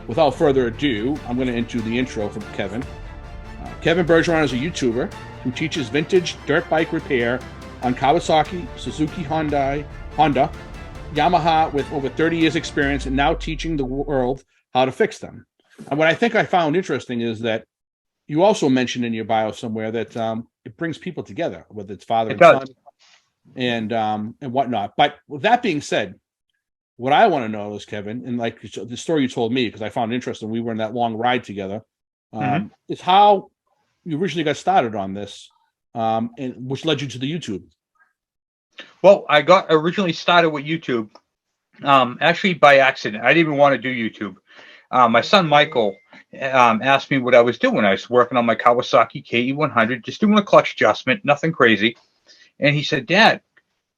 without further ado, I'm going to into the intro from Kevin. Kevin Bergeron is a YouTuber who teaches vintage dirt bike repair on Kawasaki, Suzuki, Honda, Yamaha, with over 30 years experience, and now teaching the world how to fix them. And what I think I found interesting is that you also mentioned in your bio somewhere that it brings people together, whether it's father and son and whatnot. But with that being said, what I want to know is, Kevin, and like the story you told me, because I found it interesting, we were in that long ride together, is how you originally got started on this, and which led you to the YouTube. Well, I got originally started with YouTube, actually by accident. I didn't even want to do YouTube. My son Michael asked me what I was doing. I was working on my Kawasaki KE100, just doing a clutch adjustment, nothing crazy. And he said, "Dad,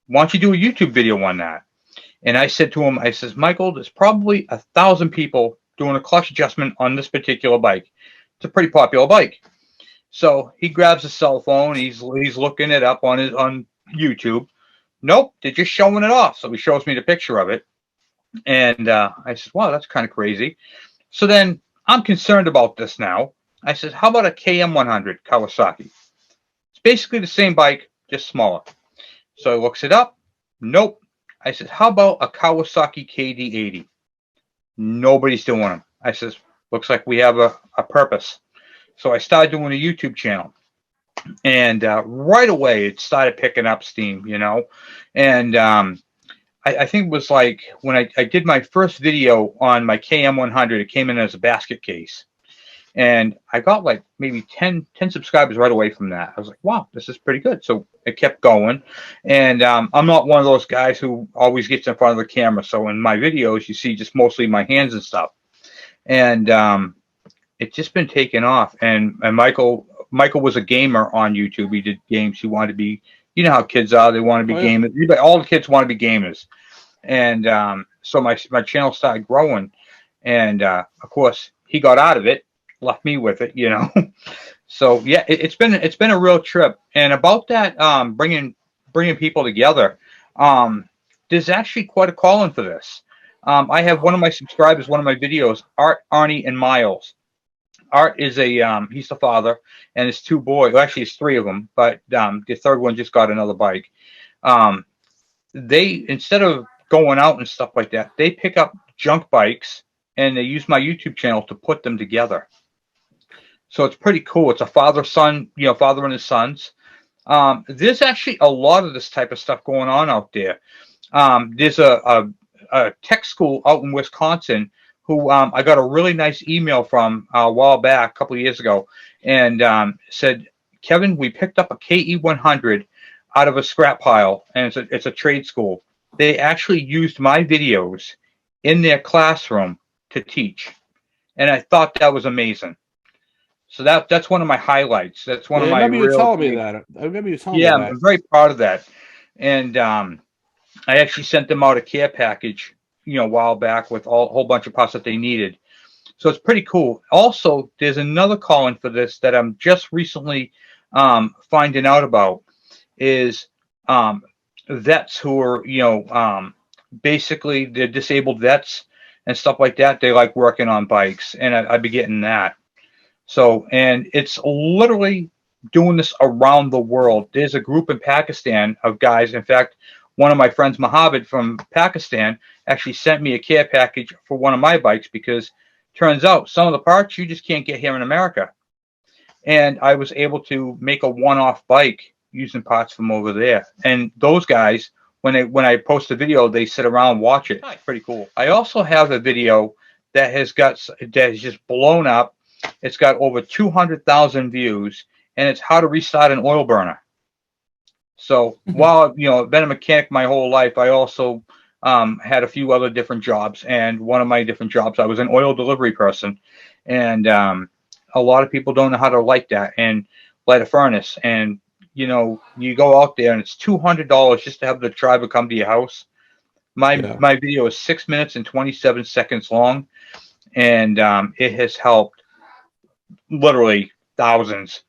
why don't you do a YouTube video on that?" And I said to him, I says, "Michael, there's probably 1,000 people doing a clutch adjustment on this particular bike. It's a pretty popular bike." So he grabs his cell phone. He's looking it up on YouTube. Nope, they're just showing it off. So he shows me the picture of it. And I said, "Wow, that's kind of crazy." So then I'm concerned about this now. I said, "How about a KM100 Kawasaki?" It's basically the same bike, just smaller. So he looks it up. Nope. I said, "How about a Kawasaki KD80?" Nobody's doing them. I says, "Looks like we have a purpose." So I started doing a YouTube channel. And right away, it started picking up steam, you know. And I think it was like when I did my first video on my KM100, it came in as a basket case. And I got like maybe 10 subscribers right away from that. I was like, wow, this is pretty good. So it kept going. And I'm not one of those guys who always gets in front of the camera. So in my videos, you see just mostly my hands and stuff. And it's just been taken off. And Michael was a gamer on YouTube. He did games. He wanted to be, you know how kids are. They want to be gamers. All the kids want to be gamers. And so my channel started growing. And of course, he got out of it, left me with it, you know. So yeah, it's been a real trip. And about that, bringing people together, there's actually quite a calling for this. I have one of my subscribers, one of my videos, Art, Arnie, and Miles. Art is he's the father, and his two boys. Well, actually, it's three of them, but the third one just got another bike. They, instead of going out and stuff like that, they pick up junk bikes and they use my YouTube channel to put them together. So it's pretty cool. It's a father-son, you know, father and his sons. There's actually a lot of this type of stuff going on out there. There's a tech school out in Wisconsin who I got a really nice email from a while back, a couple of years ago, and said, "Kevin, we picked up a KE100 out of a scrap pile, and it's a trade school. They actually used my videos in their classroom to teach." And I thought that was amazing. So that's one of my highlights. That's one of my. I remember you telling me that. I remember you telling me that. Yeah, I'm very proud of that. And I actually sent them out a care package, you know, a while back with a whole bunch of parts that they needed. So it's pretty cool. Also, there's another calling for this that I'm just recently finding out about is vets who are, you know, basically they're disabled vets and stuff like that. They like working on bikes, and I'd be getting that. So, and it's literally doing this around the world. There's a group in Pakistan of guys. In fact, one of my friends, Mohammed from Pakistan, actually sent me a care package for one of my bikes because turns out some of the parts you just can't get here in America. And I was able to make a one-off bike using parts from over there. And those guys, when I post a video, they sit around and watch it. It's pretty cool. I also have a video that has just blown up. It's got over 200,000 views, and it's how to restart an oil burner. So while, you know, I've been a mechanic my whole life, I also had a few other different jobs. And one of my different jobs, I was an oil delivery person. And a lot of people don't know how to light that and light a furnace. And, you know, you go out there and it's $200 just to have the driver come to your house. My video is 6 minutes and 27 seconds long. And it has helped literally thousands.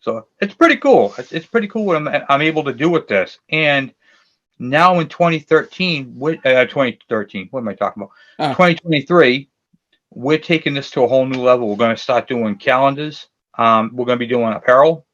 So it's pretty cool. It's pretty cool what I'm able to do with this. And Now in 2013, 2013, what am I talking about? Uh, 2023, we're taking this to a whole new level. We're going to start doing calendars. We're going to be doing apparel.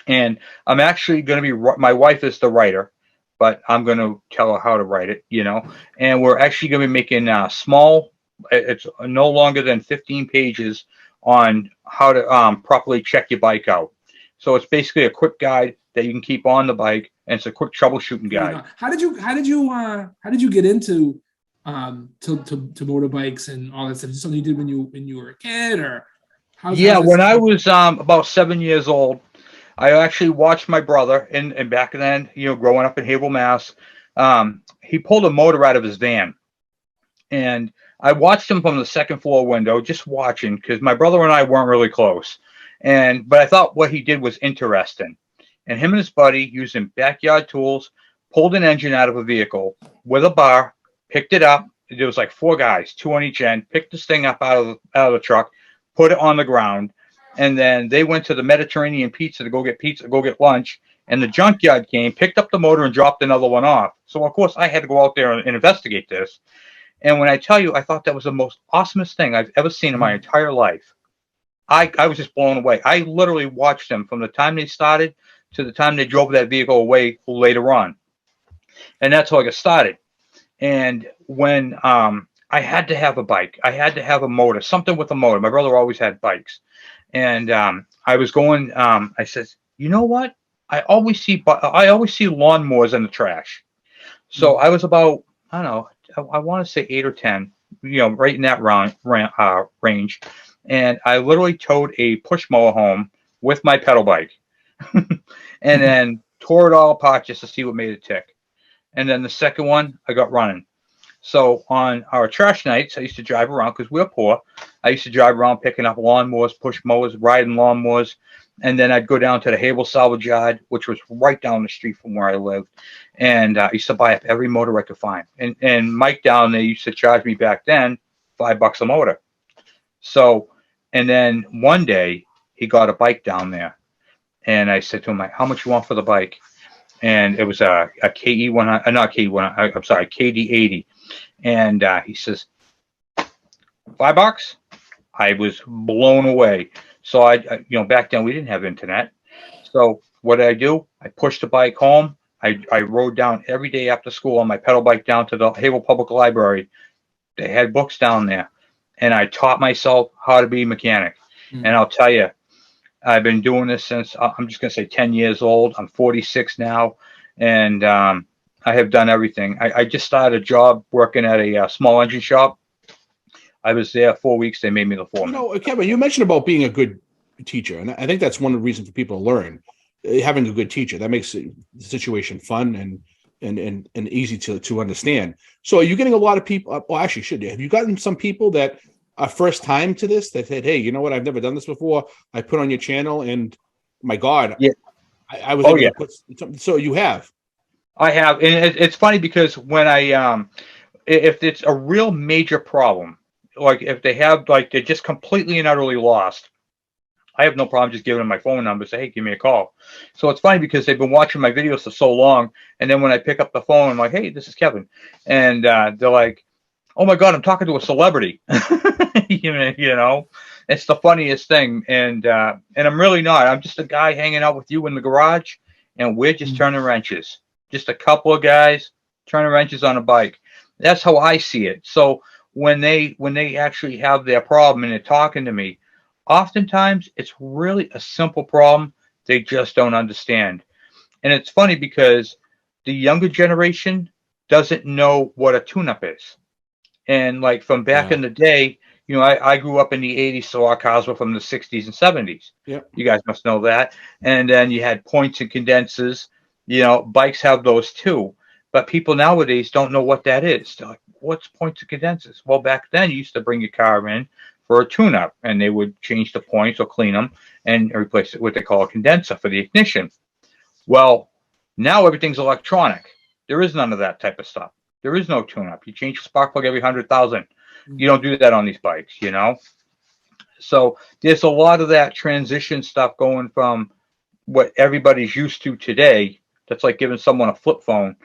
And I'm actually going to be, my wife is the writer, but I'm going to tell her how to write it, you know. And we're actually going to be making small, it's no longer than 15 pages on how to properly check your bike out. So it's basically a quick guide that you can keep on the bike, and it's a quick troubleshooting guide. How did you get into to motorbikes and all that stuff? Is it something you did when you were a kid, or when I was about 7 years old, I actually watched my brother, and back then, you know, growing up in Haverhill, Mass, he pulled a motor out of his van, and I watched him from the second floor window, just watching, because my brother and I weren't really close, but I thought what he did was interesting. And him and his buddy, using backyard tools, pulled an engine out of a vehicle with a bar, picked it up. There was like 4 guys, 2 on each end, picked this thing up out of the truck, put it on the ground, and then they went to the Mediterranean Pizza to go get lunch. And the junkyard came, picked up the motor, and dropped another one off. So of course I had to go out there and investigate this. And when I tell you, I thought that was the most awesomest thing I've ever seen in my entire life. I was just blown away. I literally watched them from the time they started to the time they drove that vehicle away later on. And that's how I got started. And when I had to have a bike, I had to have a motor, something with a motor. My brother always had bikes. And I was going, I said, you know what? I always see lawnmowers in the trash. So I was about, I don't know, I want to say 8 or 10, you know, right in that range. And I literally towed a push mower home with my pedal bike. And then tore it all apart just to see what made it tick. And then the second one, I got running. So on our trash nights, I used to drive around because we were poor. I used to drive around picking up lawnmowers, push mowers, riding lawnmowers. And then I'd go down to the Haverhill Salvage Yard, which was right down the street from where I lived. And I used to buy up every motor I could find. And Mike down there used to charge me back then $5 a motor. So, and then one day he got a bike down there. And I said to him, how much you want for the bike? And it was a KE 100, not KE 100, I'm sorry, KD80. And he says, $5? I was blown away. So I, you know, back then we didn't have internet. So what did I do? I pushed the bike home. I rode down every day after school on my pedal bike down to the Haverhill Public Library. They had books down there. And I taught myself how to be a mechanic. And I'll tell you, I've been doing this since, I'm just going to say 10 years old. I'm 46 now. And I have done everything. I just started a job working at a small engine shop. I was there 4 weeks. They made me the foreman. You know, Kevin, you mentioned about being a good teacher. And I think that's one of the reasons for people to learn, having a good teacher. That makes the situation fun and easy to understand. So are you getting a lot of people? Well, actually, have you gotten some people that are first time to this that said, hey, you know what? I've never done this before. I put on your channel and my God, yeah, I was able to put something. So you have. I have. And it's funny because when if it's a real major problem, like if they have, like they're just completely and utterly lost, I have no problem just giving them my phone number, say, hey, give me a call. So it's funny because they've been watching my videos for so long. And then when I pick up the phone, I'm like, hey, this is Kevin. And they're like, oh my God, I'm talking to a celebrity. You know, it's the funniest thing. And I'm really not. I'm just a guy hanging out with you in the garage, and we're just turning wrenches. Just a couple of guys turning wrenches on a bike. That's how I see it. So when they actually have their problem and they're talking to me, oftentimes it's really a simple problem they just don't understand. And it's funny because the younger generation doesn't know what a tune-up is. And like from back in the day, you know, I grew up in the 80s, so our cars were from the 60s and 70s. Yep. You guys must know that. And then you had points and condensers. You know, bikes have those too. But people nowadays don't know what that is. They're like, what's points and condensers? Well, back then you used to bring your car in for a tune-up, and they would change the points or clean them and replace it with what they call a condenser for the ignition. Well, now everything's electronic. There is none of that type of stuff. There is no tune-up. You change your spark plug every 100,000. You don't do that on these bikes, you know? So there's a lot of that transition stuff going from what everybody's used to today. That's like giving someone a flip phone,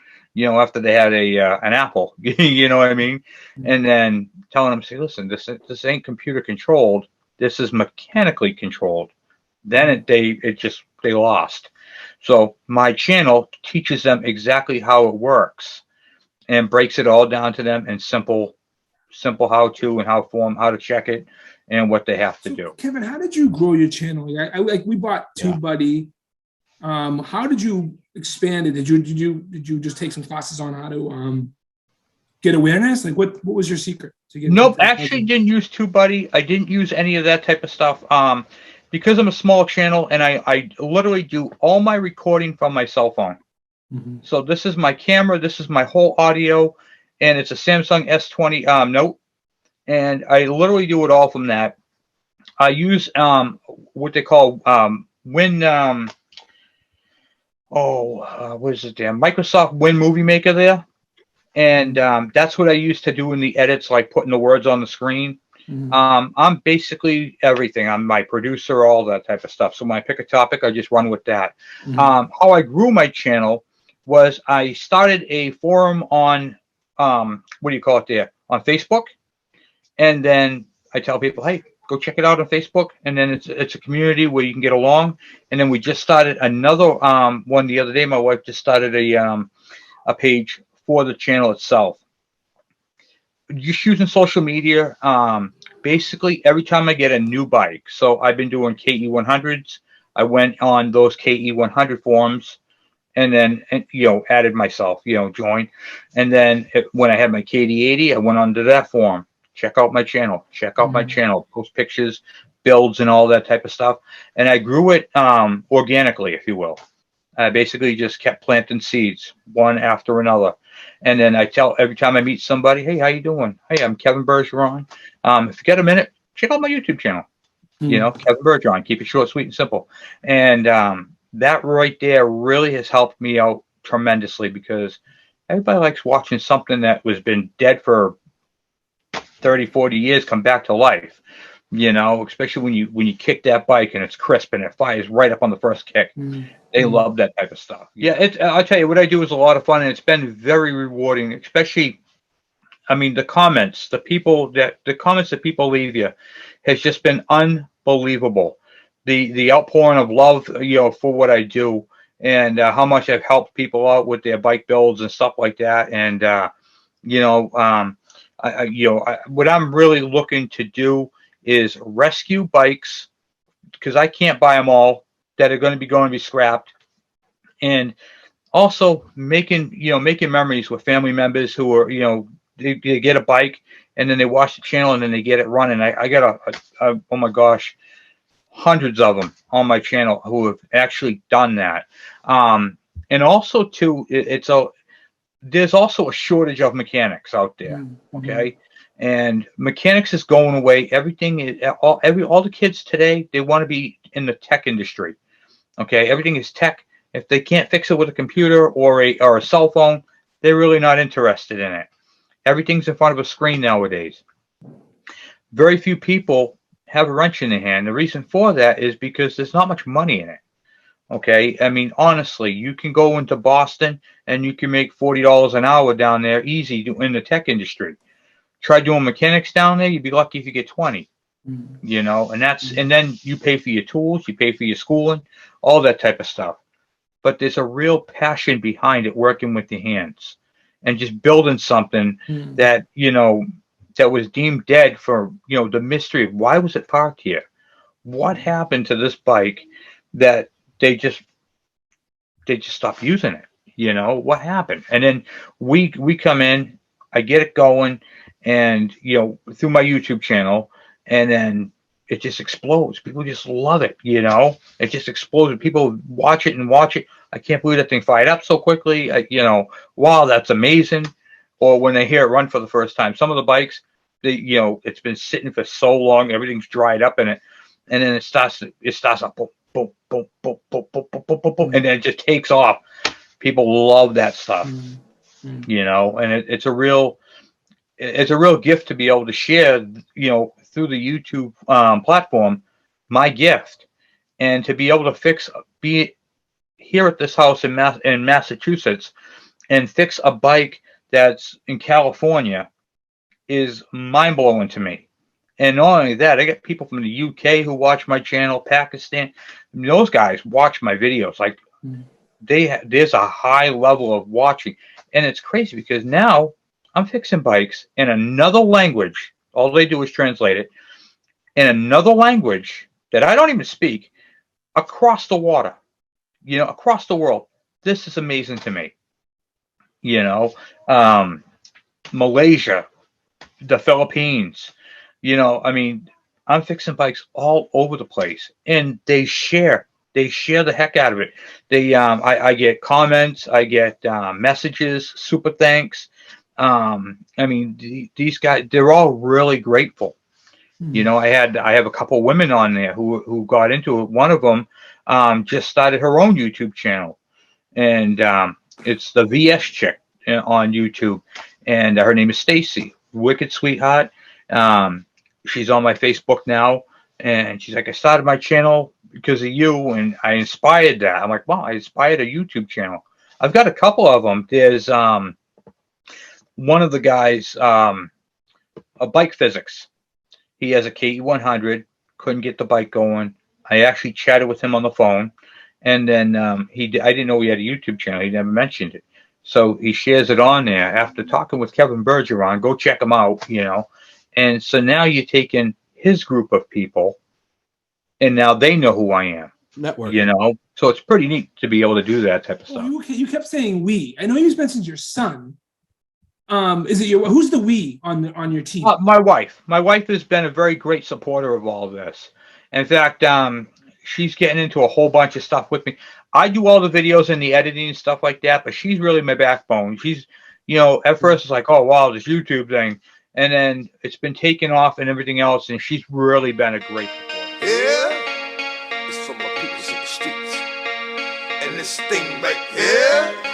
after they had an Apple, you know what I mean? And then telling them, say, listen, this ain't computer controlled. This is mechanically controlled. Then they lost. So my channel teaches them exactly how it works and breaks it all down to them in simple how to and how to check it and what they have to do. Kevin, how did you grow your channel? Like we bought TubeBuddy. How did you expand it? Did you just take some classes on how to get awareness? Like what was your secret to get? Nope, actually didn't use TubeBuddy. I didn't use any of that type of stuff. Because I'm a small channel and I literally do all my recording from my cell phone. So this is my camera, this is my whole audio, and it's a Samsung S20 Note, and I literally do it all from that. I use what they call what is it damn Microsoft Win Movie Maker there, and that's what I use to do in the edits, like putting the words on the screen. I'm basically everything. I'm my producer, all that type of stuff. So when I pick a topic, I just run with that. How I grew my channel was I started a forum on on Facebook, and then I tell people, hey, go check it out on Facebook, and then it's a community where you can get along. And then we just started another one the other day. My wife just started a page for the channel itself. Just using social media. Basically, every time I get a new bike, so I've been doing KE100s. I went on those KE100 forums, and then added myself, joined. And then when I had my KD80, I went onto that forum. Check out my channel. Check out my channel. Post pictures, builds, and all that type of stuff. And I grew it organically, if you will. I basically just kept planting seeds, one after another. And then I tell every time I meet somebody, hey, how you doing? Hey, I'm Kevin Bergeron. If you get a minute, check out my YouTube channel. Kevin Bergeron. Keep it short, sweet, and simple. And that right there really has helped me out tremendously, because everybody likes watching something that was been dead for 30, 40 years come back to life. Especially when you kick that bike and it's crisp and it fires right up on the first kick. They love that type of stuff. Yeah, I'll tell you, what I do is a lot of fun, and it's been very rewarding. Especially, the comments, the comments that people leave you has just been unbelievable. The outpouring of love, for what I do, and how much I've helped people out with their bike builds and stuff like that. And what I'm really looking to do is rescue bikes, because I can't buy them all, that are going to be scrapped, and also making memories with family members who are, they get a bike and then they watch the channel and then they get it running. I got oh my gosh, hundreds of them on my channel who have actually done that. And also too, there's also a shortage of mechanics out there. Okay. And mechanics is going away. Everything is all the kids today, they want to be in the tech industry. Okay, everything is tech. If they can't fix it with a computer or a cell phone, they're really not interested in it. Everything's in front of a screen nowadays. Very few people have a wrench in their hand. The reason for that is because there's not much money in it. Okay, honestly, you can go into Boston and you can make $40 an hour down there easy in the tech industry. Try doing mechanics down there, you'd be lucky if you get 20. And then you pay for your tools, you pay for your schooling, all that type of stuff. But there's a real passion behind it, working with your hands and just building something that, that was deemed dead for, the mystery of why was it parked here? What happened to this bike that they just stopped using it? What happened? And then we come in, I get it going, and through my YouTube channel, and then it just explodes. People just love it. It just explodes. People watch it. I can't believe that thing fired up so quickly. Wow, that's amazing. Or when they hear it run for the first time, some of the bikes, it's been sitting for so long, everything's dried up in it, and then it starts up, boom, boom, boom, boom, boom, boom, boom, boom, boom, boom, and then it just takes off. People love that stuff. And it's a real gift to be able to share, through the YouTube platform, my gift, and to be able to be here at this house in Massachusetts, and fix a bike that's in California is mind-blowing to me. And not only that, I get people from the UK who watch my channel, Pakistan. Those guys watch my videos. Like, there's a high level of watching. And it's crazy because now I'm fixing bikes in another language. All they do is translate it in another language that I don't even speak, across the water, across the world. This is amazing to me. Malaysia, the Philippines, I'm fixing bikes all over the place, and they share the heck out of it. I get comments, I get messages, super thanks. These guys, they're all really grateful. I have a couple women on there who got into it. One of them just started her own YouTube channel, and it's the VS chick on YouTube, and her name is Stacy. Wicked sweetheart. She's on my Facebook now, and she's like, I started my channel because of you, and I inspired that. I'm like, wow, I inspired a YouTube channel. I've got a couple of them. There's one of the guys, a bike physics. He has a KE100, couldn't get the bike going. I actually chatted with him on the phone, and then I didn't know he had a YouTube channel. He never mentioned it. So he shares it on there after talking with Kevin Bergeron. Go check him out, And so now you're taking his group of people, and now they know who I am. Network. So it's pretty neat to be able to do that type of stuff. You kept saying we. I know you mentioned your son. Is it who's the we on your team? My wife. My wife has been a very great supporter of all of this. In fact, she's getting into a whole bunch of stuff with me. I do all the videos and the editing and stuff like that, but she's really my backbone. She's, at first it's like, oh, wow, this YouTube thing. And then it's been taken off and everything else, and she's really been a great supporter. Yeah, it's for my peoples in the streets. And this thing right here